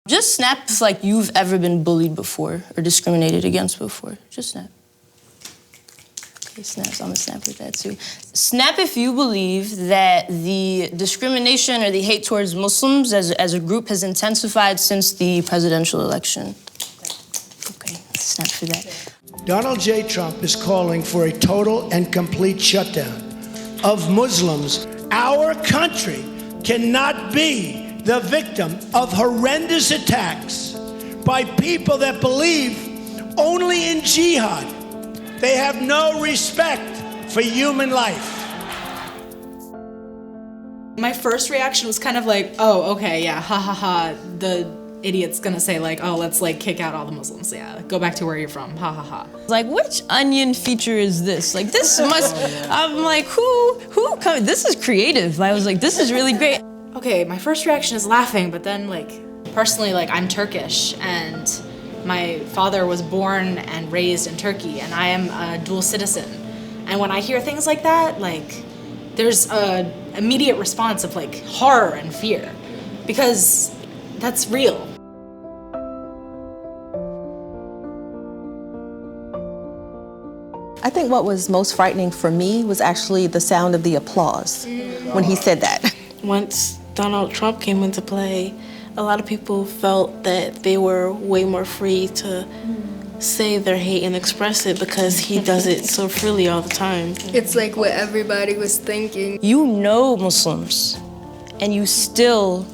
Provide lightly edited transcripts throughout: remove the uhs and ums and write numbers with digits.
Just snap if, like, you've ever been bullied before or discriminated against before. Just snap. Okay, snaps. I'm gonna snap with that too. Snap if you believe that the discrimination or the hate towards Muslims as a group has intensified since the presidential election. Okay, snap for that. Donald J. Trump is calling for a total and complete shutdown of Muslims. Our country cannot be the victim of horrendous attacks by people that believe only in jihad. They have no respect for human life. My first reaction was kind of like, oh, okay, yeah, ha ha ha. The idiot's gonna say like, oh, let's like kick out all the Muslims. Yeah, go back to where you're from, ha ha ha. Like, which onion feature is this? Like, this must, I'm like, who this is creative. I was like, this is really great. Okay, my first reaction is laughing, but then like, personally, like I'm Turkish and my father was born and raised in Turkey and I am a dual citizen. And when I hear things like that, like there's a immediate response of like horror and fear because that's real. I think what was most frightening for me was actually the sound of the applause when he said that. Once Donald Trump came into play, a lot of people felt that they were way more free to say their hate and express it because he does it so freely all the time. It's like what everybody was thinking. You know Muslims, and you still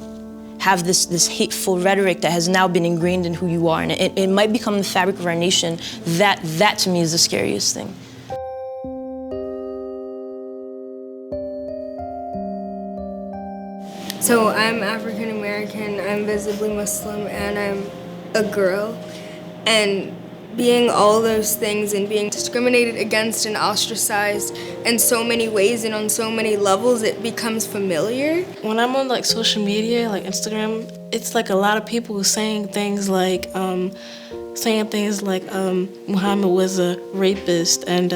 have this hateful rhetoric that has now been ingrained in who you are, and it might become the fabric of our nation. That to me is the scariest thing. So I'm African American, I'm visibly Muslim, and I'm a girl. And being all those things and being discriminated against and ostracized in so many ways and on so many levels, it becomes familiar. When I'm on like social media, like Instagram, it's like a lot of people saying things like Muhammad was a rapist and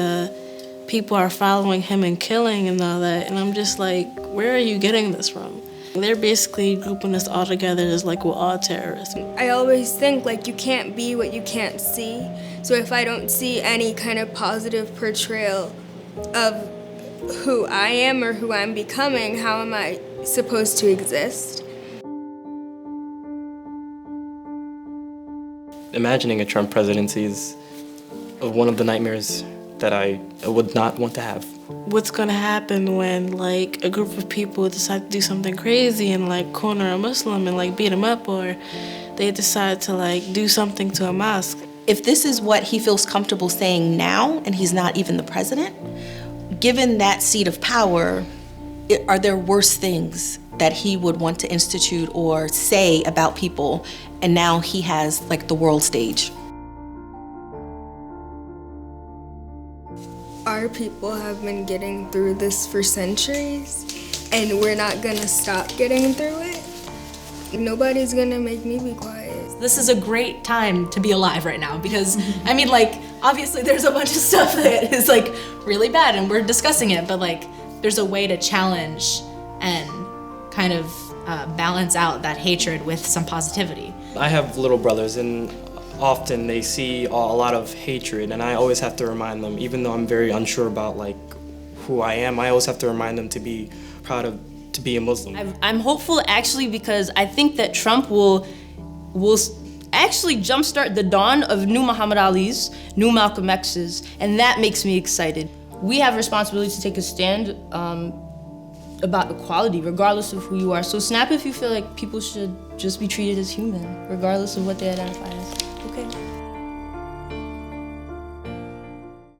people are following him and killing and all that. And I'm just like, where are you getting this from? They're basically grouping us all together as like we're all terrorists. I always think like you can't be what you can't see. So if I don't see any kind of positive portrayal of who I am or who I'm becoming, how am I supposed to exist? Imagining a Trump presidency is one of the nightmares that I would not want to have. What's gonna happen when like a group of people decide to do something crazy and like corner a Muslim and like beat him up, or they decide to like do something to a mosque? If this is what he feels comfortable saying now and he's not even the president, given that seat of power, are there worse things that he would want to institute or say about people, and now he has like the world stage? Our people have been getting through this for centuries, and we're not gonna stop getting through it. Nobody's gonna make me be quiet. This is a great time to be alive right now because, I mean, like, obviously there's a bunch of stuff that is like really bad and we're discussing it, but like there's a way to challenge and kind of balance out that hatred with some positivity. I have little brothers and often they see a lot of hatred, and I always have to remind them, even though I'm very unsure about like who I am, I always have to remind them to be proud to be a Muslim. I'm hopeful actually because I think that Trump will actually jumpstart the dawn of new Muhammad Ali's, new Malcolm X's, and that makes me excited. We have a responsibility to take a stand about equality, regardless of who you are. So snap if you feel like people should just be treated as human, regardless of what they identify as.